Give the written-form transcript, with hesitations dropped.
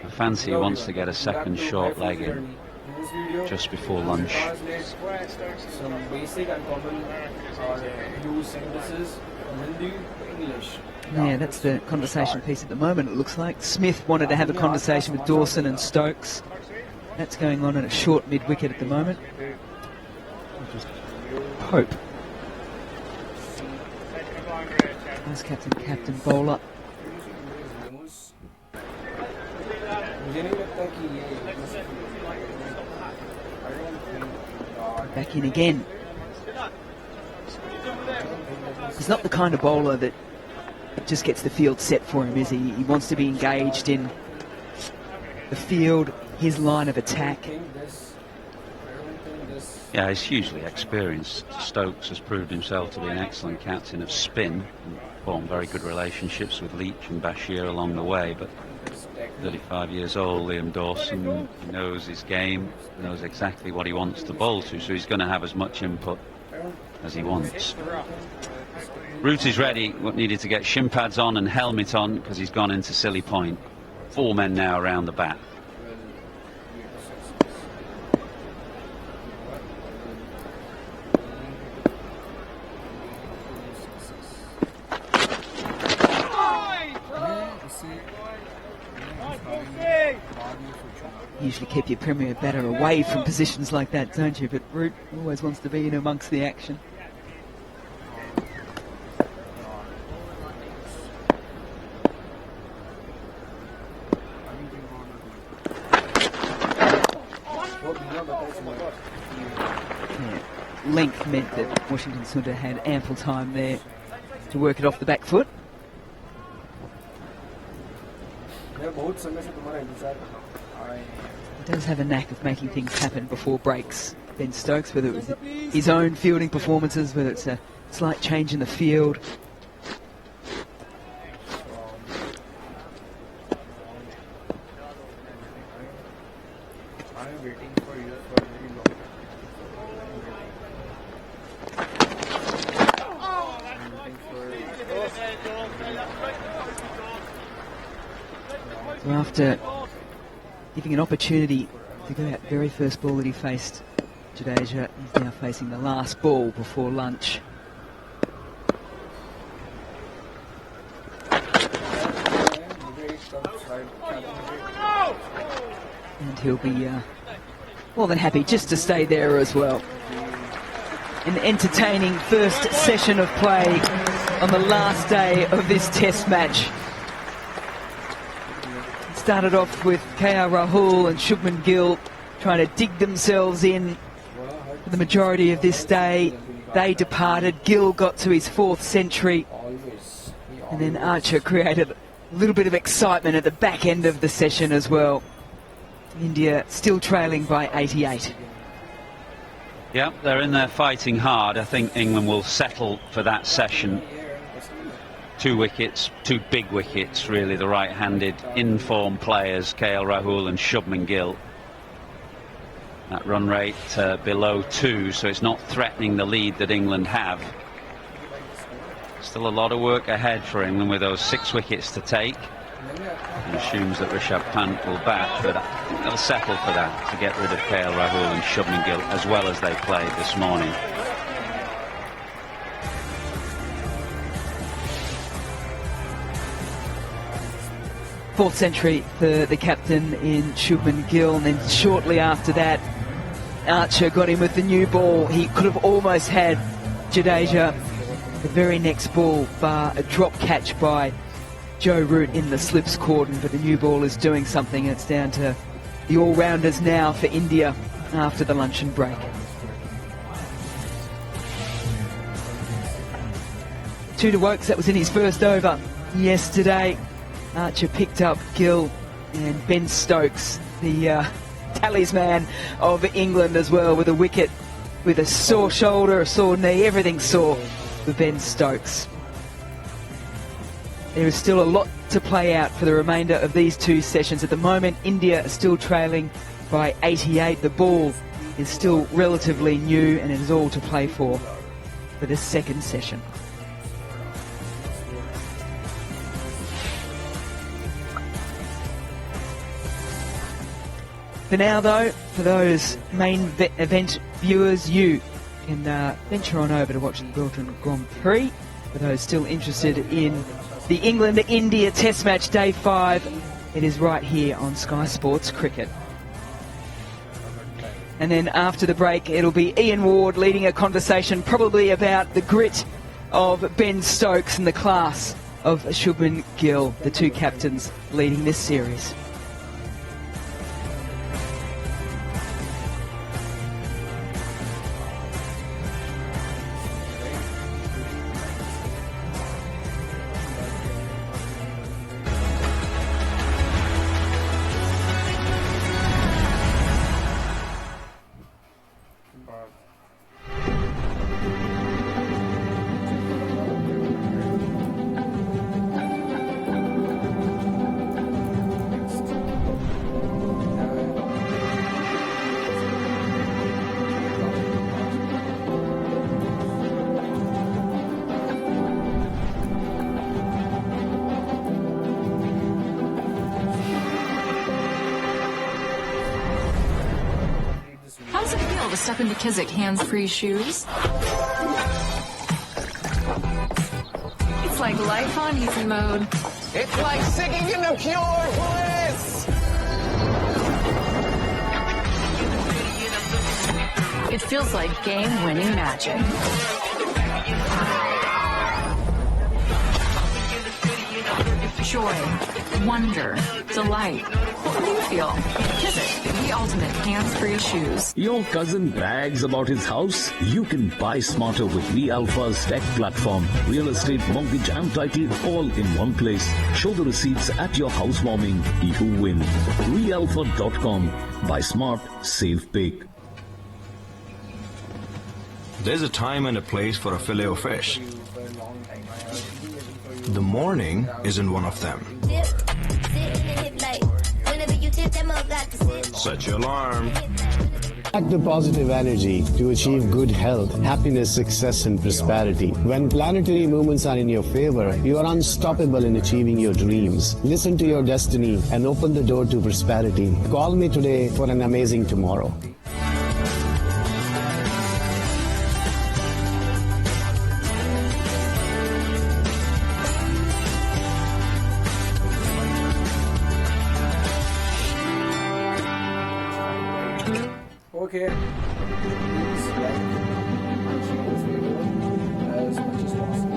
Fancy wants to get a second short leg in just before lunch. Some basic and common use sentences in Hindi, English. Yeah, that's the conversation piece at the moment, it looks like. Smith wanted to have a conversation with Dawson and Stokes. That's going on at a short mid-wicket at the moment. Pope. Vice captain bowler. Back in again. He's not the kind of bowler that just gets the field set for him, is he? He wants to be engaged in the field, his line of attack. Yeah, he's hugely experienced. Stokes has proved himself to be an excellent captain of spin and formed very good relationships with Leach and Bashir along the way, but 35 years old, Liam Dawson, he knows his game, knows exactly what he wants to bowl to, so he's going to have as much input as he wants. Root is ready. What needed to get shin pads on and helmet on because he's gone into silly point. 4 men now around the bat. Usually keep your premier batter away from positions like that, don't you? But Root always wants to be in amongst the action. Length meant that Washington sort of had ample time there to work it off the back foot. He does have a knack of making things happen before breaks, Ben Stokes, whether it was his own fielding performances, whether it's a slight change in the field. So after giving an opportunity to go out very first ball that he faced Jadeja, he's now facing the last ball before lunch. And he'll be more than happy just to stay there as well. An entertaining first session of play on the last day of this test match. Started off with KR Rahul and Shubman Gill trying to dig themselves in for the majority of this day. They departed. Gill got to his 4th century. And then Archer created a little bit of excitement at the back end of the session as well. India still trailing by 88. Yeah, they're in there fighting hard. I think England will settle for that session. 2 wickets, 2 big wickets, really, the right-handed in-form players, KL Rahul and Shubman Gill. That run rate below 2, so it's not threatening the lead that England have. Still a lot of work ahead for England with those 6 wickets to take. It assumes that Rishabh Pant will bat, but they'll settle for that to get rid of KL Rahul and Shubman Gill as well as they played this morning. Fourth century for the captain in Shubman Gill, and then shortly after that Archer got him with the new ball. He could have almost had Jadeja the very next ball, bar a drop catch by Joe Root in the slips cordon, but the new ball is doing something, and it's down to the all-rounders now for India after the luncheon break. 2 to Wokes, that was in his first over yesterday. Archer picked up Gill, and Ben Stokes, the talisman of England as well, with a wicket, with a sore shoulder, a sore knee, everything sore for Ben Stokes. There is still a lot to play out for the remainder of these 2 sessions. At the moment, India are still trailing by 88. The ball is still relatively new, and it is all to play for this second session. For now, though, for those main event viewers, you can venture on over to watch the Wilton Grand Prix. For those still interested in the England-India Test Match Day 5, it is right here on Sky Sports Cricket. And then after the break, it'll be Ian Ward leading a conversation probably about the grit of Ben Stokes and the class of Shubman Gill, the two captains leading this series. How's it feel to step into Kizik hands-free shoes? It's like life on easy mode. It's like sinking into pure bliss! It feels like game-winning magic. Joy, wonder, delight. What do you feel? Kizik, the ultimate hands-free shoes. Your cousin brags about his house? You can buy smarter with V-Alpha's tech platform. Real estate, mortgage and title all in one place. Show the receipts at your housewarming. You win. VAlpha.com. Buy smart, save big. There's a time and a place for a fillet of fish. The morning isn't one of them. Set your alarm. Act the positive energy to achieve good health, happiness, success, and prosperity. When planetary movements are in your favor, you are unstoppable in achieving your dreams. Listen to your destiny and open the door to prosperity. Call me today for an amazing tomorrow. Okay. Please like and share this video as much as possible.